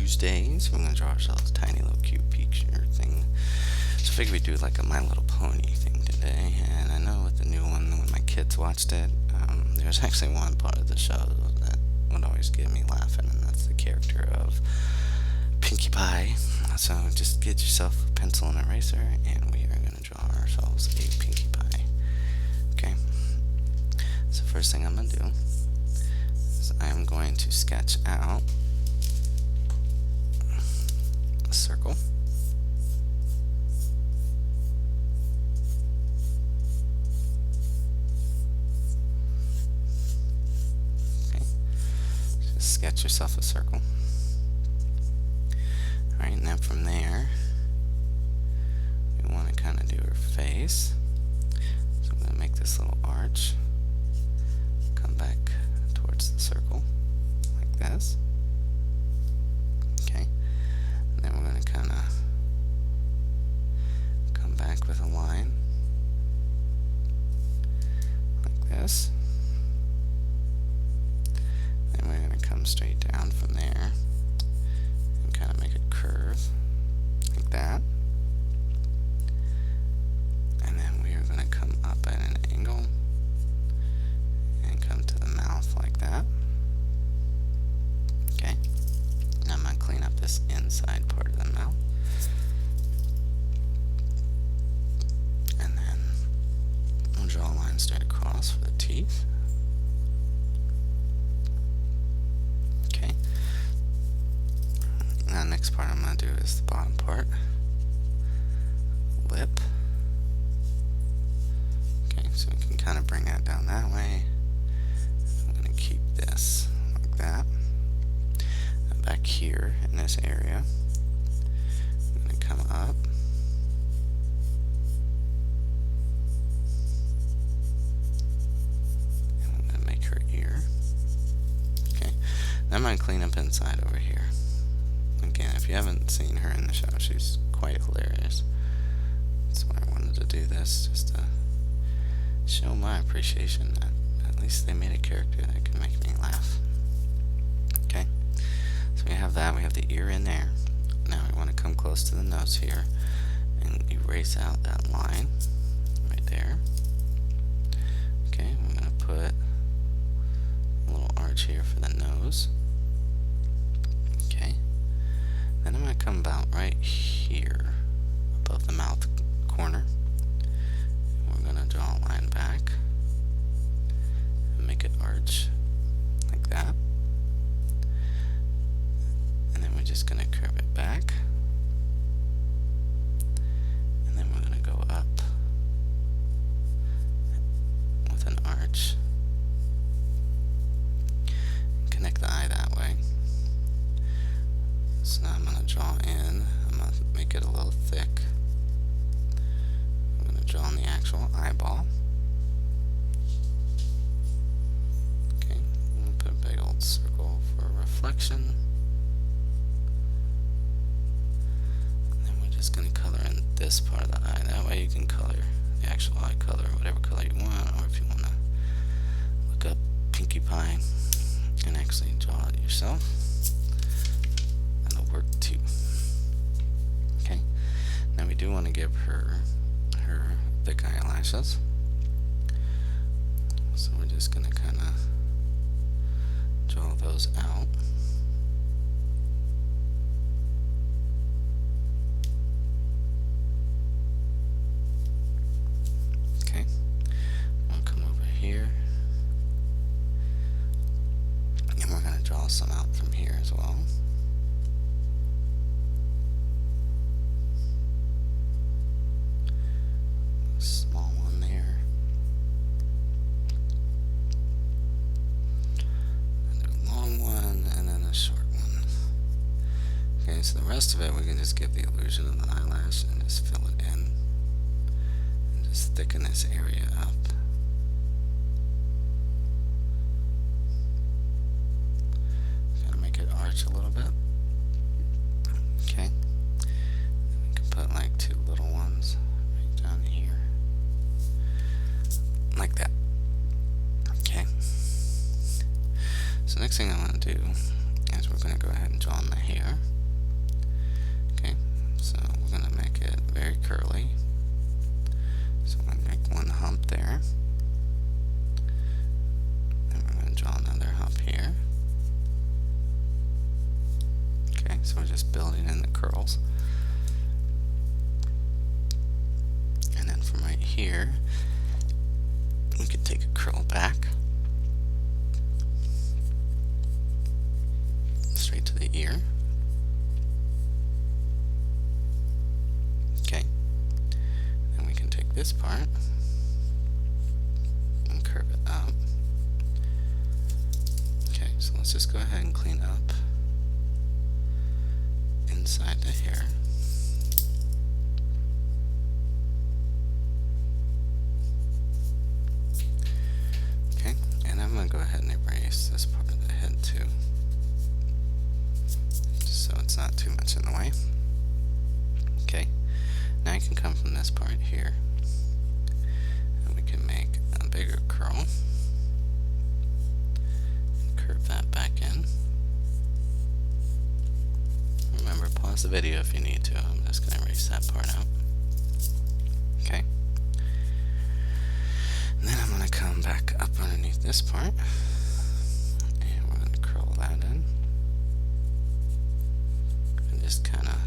Tuesdays. We're going to draw ourselves a tiny little cute picture thing. So I figured we'd do like a My Little Pony thing today. And I know with the new one, when my kids watched it, there was actually one part of the show that would always get me laughing, and that's the character of Pinkie Pie. So just get yourself a pencil and eraser, and we are going to draw ourselves a Pinkie Pie. Okay. So first thing I'm going to do is I'm going to sketch out a circle. Okay. Just sketch yourself a circle. Alright, and then from there, we want to kind of do her face. So I'm going to make this little arch. Come back towards the circle, like this. Okay. And then we're going to kind of come back with a line, like this. Then we're going to come straight down from there. Kind of make a curve like that, and then we are going to come up at an angle and come to the mouth like that. Okay, now I'm going to clean up this inside part of the mouth, and then we'll draw a line straight across for the teeth. Now the next part I'm going to do is the bottom part. Lip. Okay, so we can kind of bring that down that way. I'm going to keep this like that. And back here in this area, I'm going to come up. And I'm going to make her ear. Okay, now I'm going to clean up inside over here. Again, if you haven't seen her in the show, she's quite hilarious. That's why I wanted to do this, just to show my appreciation that at least they made a character that can make me laugh. Okay, so we have that, we have the ear in there. Now we want to come close to the nose here and erase out that line right there. Okay, we're going to put a little arch here for the nose. Okay. Then I'm going to come about right here above the mouth corner. And we're going to draw a line back and make it arch like that. And then we're just going to curve it back. And then we're going to go up with an arch. Connect the eye that way. So now I'm going to draw in, I'm going to make it a little thick. I'm going to draw in the actual eyeball. Okay, I'm going to put a big old circle for a reflection. And then we're just going to color in this part of the eye. That way you can color the actual eye color, whatever color you want, or if you want to look up Pinkie Pie and actually draw it yourself. Work too. Okay, now we do want to give her thick eyelashes, so we're just going to kind of draw those out. Okay, we'll come over here and we're going to draw some out from here as well. Small one there. And a long one, and then a short one. Okay, so the rest of it we can just give the illusion of the eyelash and just fill it in. And just thicken this area up. Kind of make it arch a little bit. Okay. Then we can put like two little ones right down here. Like that. Okay. So next thing I want to do is we're going to go ahead and draw in the hair. curly. So I'm going to make one hump there. And we're going to draw another hump here. Okay, so we're just building in the curls. And then from right here, we could take a curl back straight to the ear. Okay, then we can take this part and curve it up. Okay, so let's just go ahead and clean up inside the hair. Okay, and I'm going to go ahead and erase this part of the head too, just so it's not too much in the way. Okay, now you can come from this part here, and we can make a bigger curl, and curve that back in. Remember, pause the video if you need to. I'm just going to erase that part out. Okay. And then I'm going to come back up underneath this part, and we're going to curl that in. And just kind of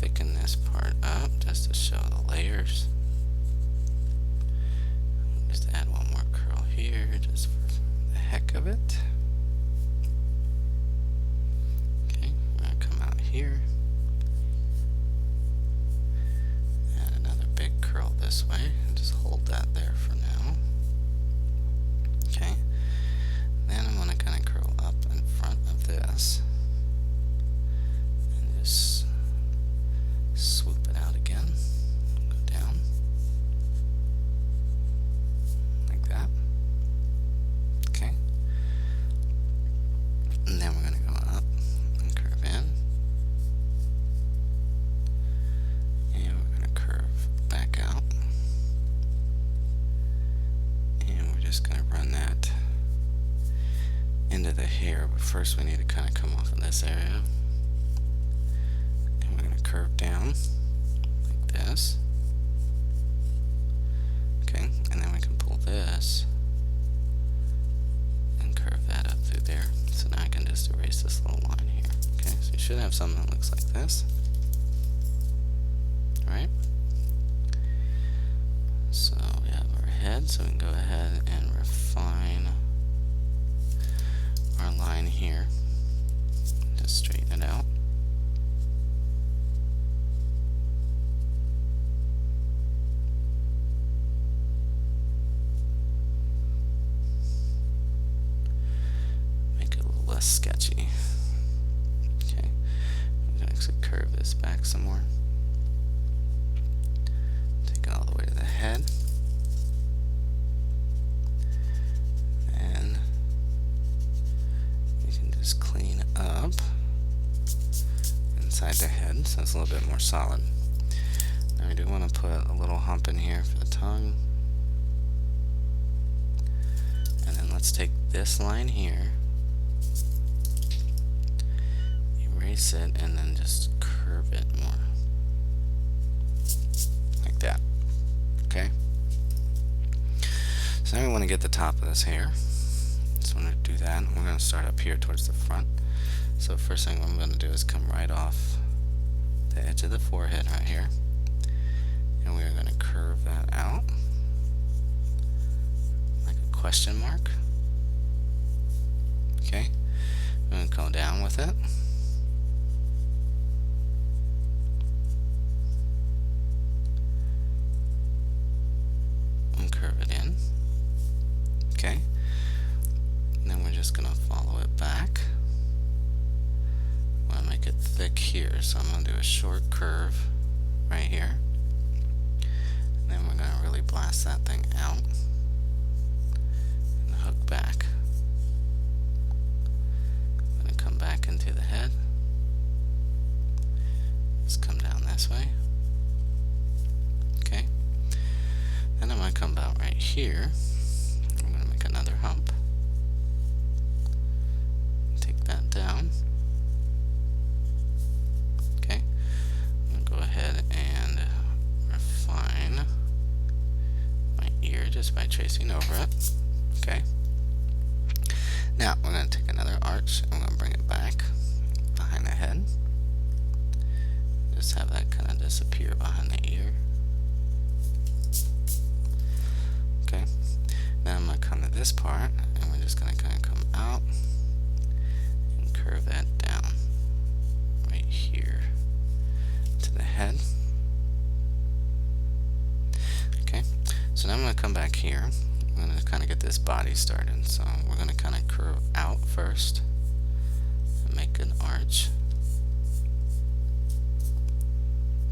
thicken this part up just to show the layers. Just add one more curl here just for the heck of it. Here, and another big curl this way, and just hold that there for now. Okay, then I'm going to kind of curl up in front of this and just swoop it out again, go down like that. Okay, and then we're going to go up and curve in. Just going to run that into the hair, but first we need to kind of come off of this area, and we're going to curve down like this. Okay, and then we can pull this and curve that up through there. So now I can just erase this little line here. Okay, so you should have something that looks like this. Alright, so we have our head, so we can go ahead and refine our line here. Just straighten it out. Make it a little less sketchy. Okay, I'm going to actually curve this back some more. Take it all the way to the head. And you can just clean up inside the head so it's a little bit more solid. Now we do want to put a little hump in here for the tongue. And then let's take this line here, erase it, and then just curve it more. Like that. Okay? So now we want to get the top of this hair. So I'm going to do that. We're going to start up here towards the front. So first thing I'm going to do is come right off the edge of the forehead right here. And we're going to curve that out like a question mark. Okay. I'm going to go down with it. And curve it in. Okay. And then we're just going to follow it back. I want to make it thick here, so I'm going to do a short curve right here. And then we're going to really blast that thing out and hook back. I'm going to come back into the head. Let's come down this way. Okay. Then I'm going to come about right here. I'm going to make another hump. Take that down. Okay. I'm going to go ahead just by tracing over it. Okay. Now we're going to take another arch and we're going to bring it back behind the head. Just have that kind of disappear behind the ear. Okay. Now I'm going to come to this part and we're just going to kind of come out and curve that down right here to the head. Okay. So now I'm going to come back here. I'm going to kind of get this body started. So we're going to kind of curve out first and make an arch.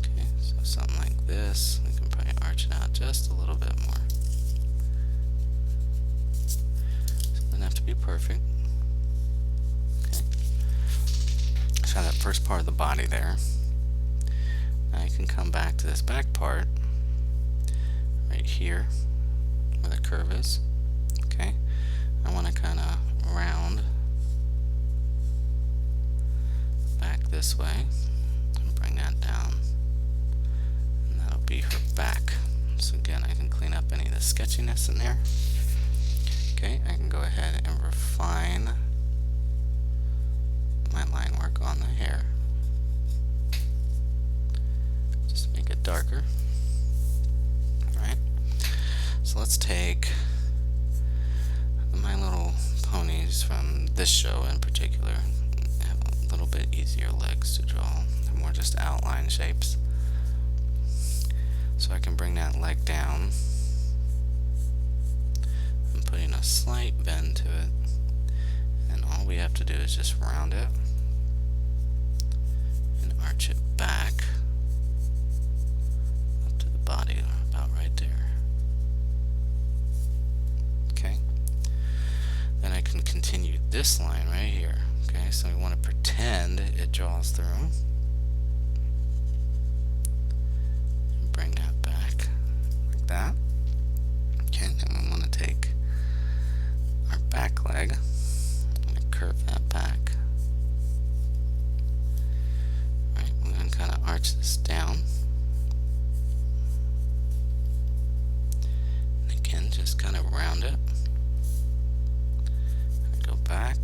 Okay, so something like this. We can probably arch it out just a little bit more. So it doesn't have to be perfect. Okay. So that first part of the body there. Now you can come back to this back part right here where the curve is. Okay, I want to kind of round back this way and bring that down, and that'll be her back. So again, I can clean up any of the sketchiness in there. Okay, I can go ahead and refine my line work on the hair. Just make it darker. Alright, so let's take My Little Ponies from this show in particular. Have a little bit easier legs to draw. They're more just outline shapes. So I can bring that leg down. I'm putting a slight bend to it. And all we have to do is just round it and arch it back up to the body, about right there. Okay. Then I can continue this line right here. Okay, so we want to pretend it draws through. And bring that back like that. Okay, then we want to take our back leg. I'm going to curve that back. Right, we're going to kind of arch this down. And again, just kind of round it. Go back.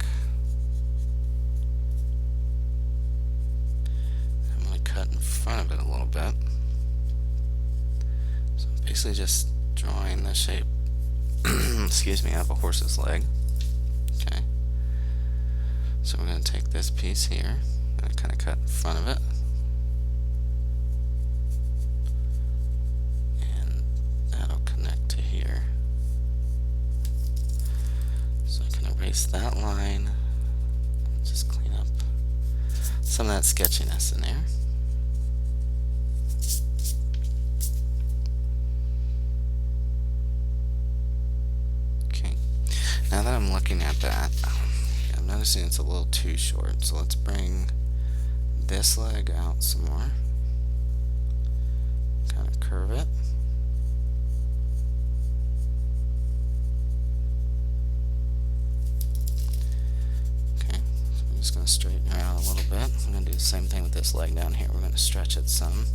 I'm going to cut in front of it a little bit. So I'm basically just drawing the shape excuse me, of a horse's leg. Okay. So we're going to take this piece here and kind of cut in front of it. And that'll connect to here. So I can erase that line. Just clean up some of that sketchiness in there. Now that I'm looking at that, I'm noticing it's a little too short, so let's bring this leg out some more. Kind of curve it. Okay, so I'm just going to straighten her out a little bit. I'm going to do the same thing with this leg down here. We're going to stretch it some.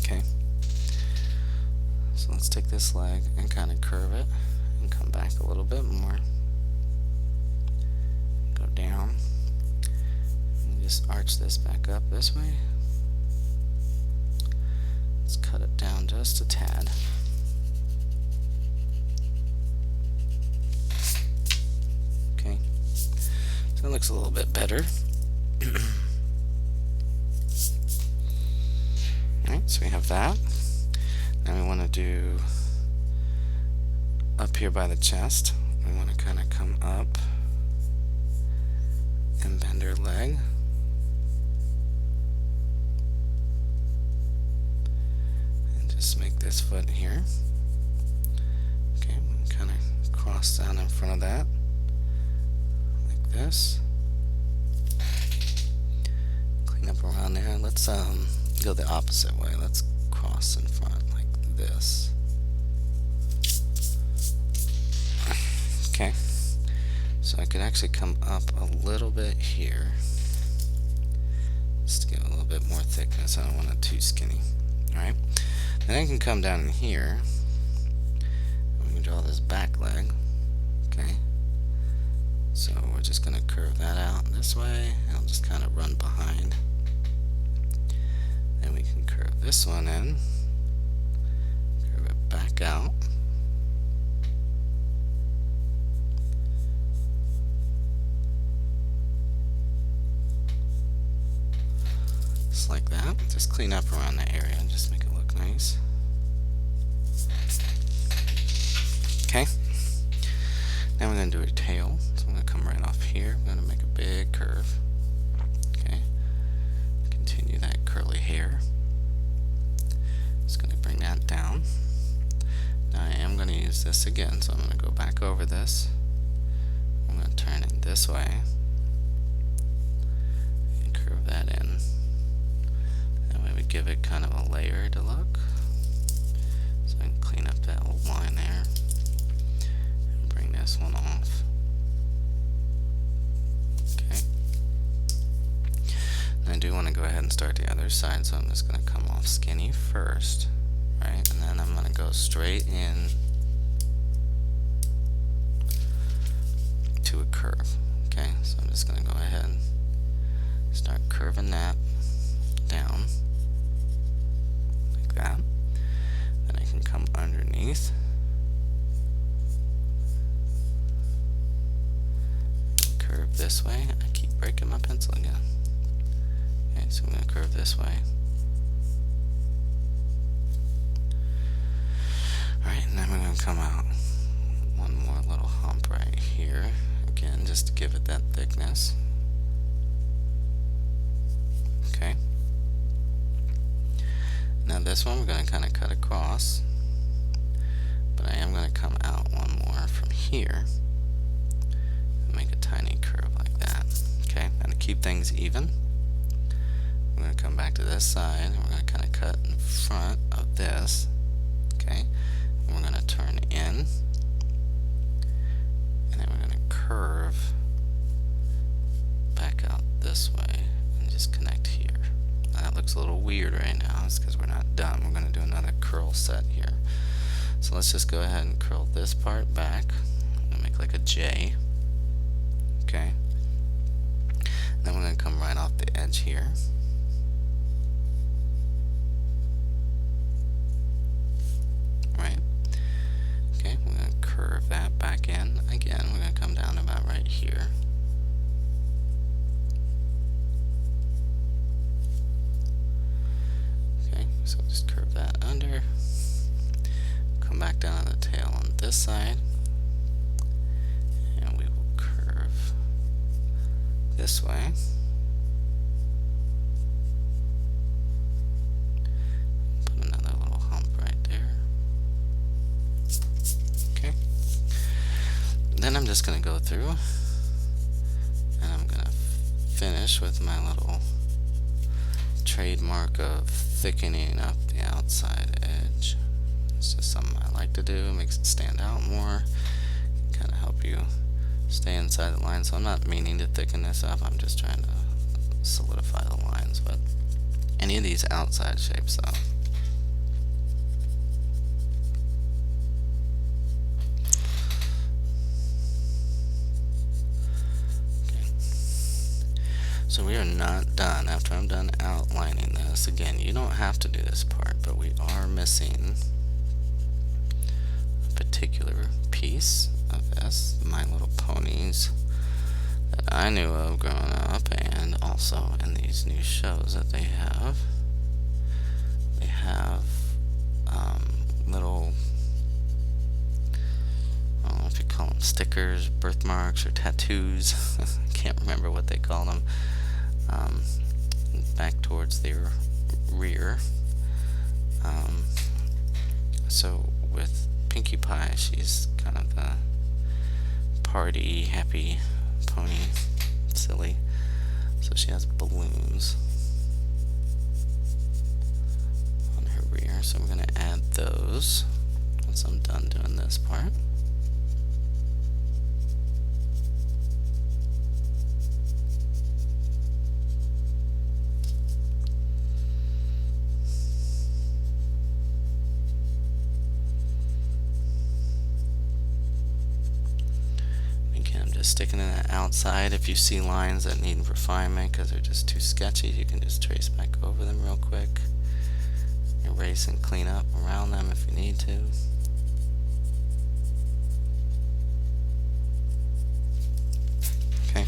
Okay. So let's take this leg and kind of curve it and come back a little bit more. Go down and just arch this back up this way. Let's cut it down just a tad. Okay, so it looks a little bit better. Alright, so we have that. Now we want to do up here by the chest. We want to kind of come up and bend her leg. And just make this foot here. Okay, we kind of cross down in front of that. Like this. Clean up around there. Let's go the opposite way. Let's cross in front like this. Okay, so I could actually come up a little bit here just to give it a little bit more thickness. I don't want it too skinny. Alright, And I can come down in here. We can draw this back leg. Okay. So we're just going to curve that out this way. I'll just kind of run behind. Then we can curve this one in. Curve it back out. Just like that. Just clean up around the area and just make it look nice. Okay. Now we're going to do a tail. So I'm going to come right off here. I'm going to make a big curve. Okay. Continue that curly hair. Just going to bring that down. Now I am going to use this again, so I'm going to go back over this. I'm going to turn it this way and curve that in. That way we give it kind of a layered look. So I can clean up that old line there and bring this one off. Okay. And I do want to go ahead and start the other side, so I'm just going to come off skinny first, right? And then I'm going to go straight in to a curve. Okay, so I'm just going to go ahead and start curving that down like that. Then I can come underneath and curve this way. I keep breaking my pencil again. Okay, so I'm going to curve this way. Alright, and then we're going to come out one more little hump right here. Again, just to give it that thickness. Okay. Now this one we're going to kind of cut across, but I am going to come out one more from here and make a tiny curve like that. Okay, and to keep things even, we're going to come back to this side and we're going to kind of cut in front of this. Okay, and we're going to turn in, and then we're going to curve back out this way and just connect here. That looks a little weird right now. It's because we're not done. We're going to do another curl set here. So let's just go ahead and curl this part back. I'm going to make like a J. Okay. Then we're going to come right off the edge here. Right. Okay, we're going to curve that back in. Again, we're going to come down about right here. So just curve that under, come back down to the tail on this side, and we will curve this way. Put another little hump right there. Okay. Then I'm just going to go through, and I'm going to finish with my little trademark of thickening up the outside edge. It's just something I like to do. It makes it stand out more. Kind of help you stay inside the line. So I'm not meaning to thicken this up. I'm just trying to solidify the lines. But any of these outside shapes, though. So we are not done. After I'm done outlining this, again, you don't have to do this part, but we are missing a particular piece of this, My Little Ponies, that I knew of growing up, and also in these new shows that they have. They have little, I don't know if you call them stickers, birthmarks, or tattoos. I can't remember what they call them. Back towards their rear. So with Pinkie Pie, she's kind of the party, happy pony, silly. So she has balloons on her rear. So we're going to add those once I'm done doing this part. just sticking it outside. If you see lines that need refinement because they're just too sketchy, you can just trace back over them real quick. Erase and clean up around them if you need to. Okay.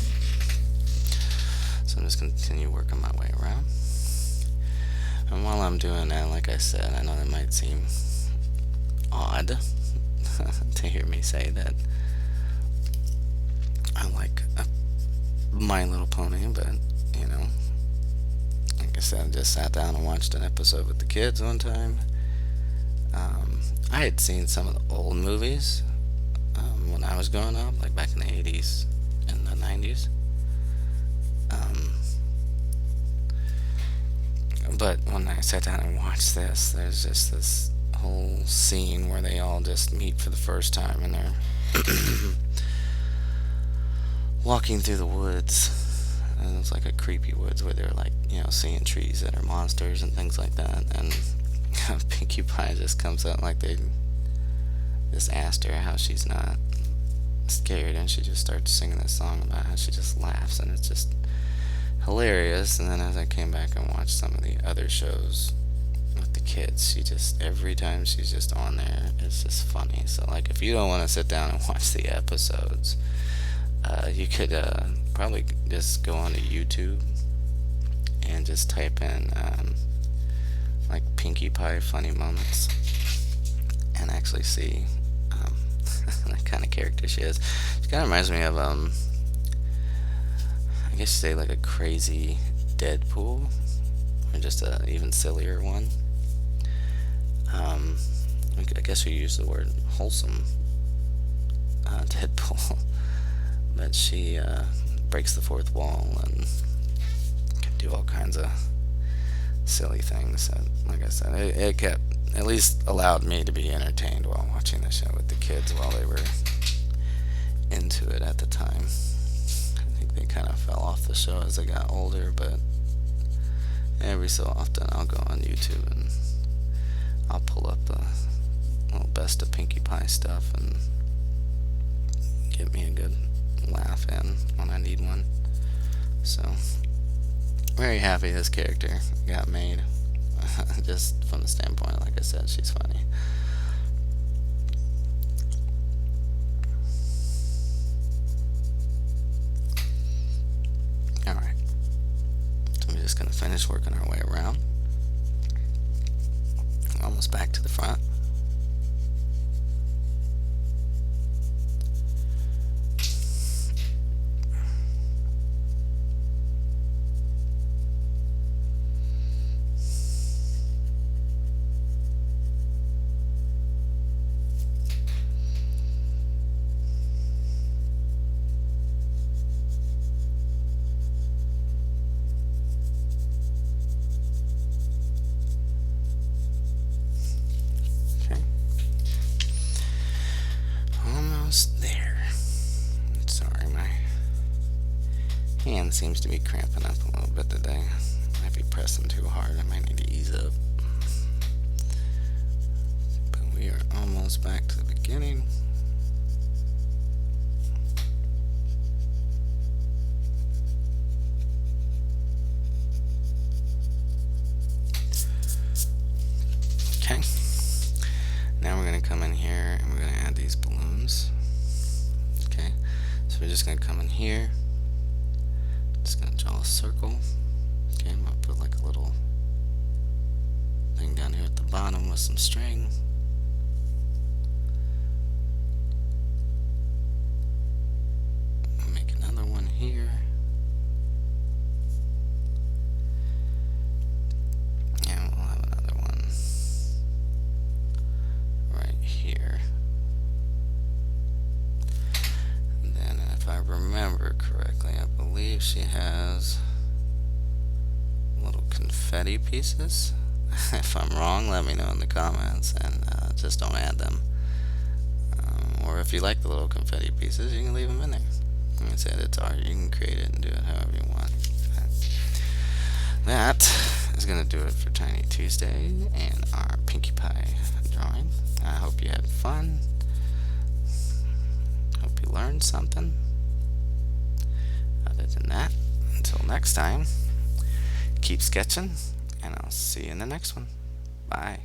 So I'm just going to continue working my way around. And while I'm doing that, like I said, I know it might seem odd to hear me say that I like My Little Pony, but you know, like I said, I just sat down and watched an episode with the kids one time. I had seen some of the old movies when I was growing up, like back in the 80s and the 90s. But when I sat down and watched this, there's just this whole scene where they all just meet for the first time and they're walking through the woods. And it's like a creepy woods where they're like, you know, seeing trees that are monsters and things like that. And Pinkie Pie just comes out like they just asked her how she's not scared, and she just starts singing this song about how she just laughs, and it's just hilarious. And then as I came back and watched some of the other shows with the kids, she just, every time she's just on there, it's just funny. So like, if you don't want to sit down and watch the episodes, you could probably just go onto YouTube and just type in like Pinkie Pie funny moments and actually see the kind of character she is. She kind of reminds me of I guess you say like a crazy Deadpool, or just a even sillier one. I guess we use the word wholesome Deadpool, but she breaks the fourth wall and can do all kinds of silly things. And like I said, it kept, at least allowed me to be entertained while watching the show with the kids while they were into it at the time. I think they kind of fell off the show as they got older, but every so often I'll go on YouTube and I'll pull up the little best of Pinkie Pie stuff and get me a good laugh in when I need one. So, very happy this character got made. Just from the standpoint, like I said, she's funny. Alright. So we're just going to finish working our way around. Almost back to the front. There. Sorry, my hand seems to be cramping up a little bit today. I might be pressing too hard. I might need to ease up. But we are almost back to the beginning. Okay. Now we're going to come in here and we're going to add these balloons. Okay, so we're just going to come in here, just going to draw a circle. Okay, I'm going to put like a little thing down here at the bottom with some string. I'll make another one here. And we'll have another one right here. If I remember correctly, I believe she has little confetti pieces. If I'm wrong, let me know in the comments, and just don't add them. Or if you like the little confetti pieces, you can leave them in there. Like I said, it's art. You can create it and do it however you want. That is going to do it for Tiny Tuesday and our Pinkie Pie drawing. I hope you had fun. Hope you learned something. other than that, until next time, keep sketching, and I'll see you in the next one. Bye.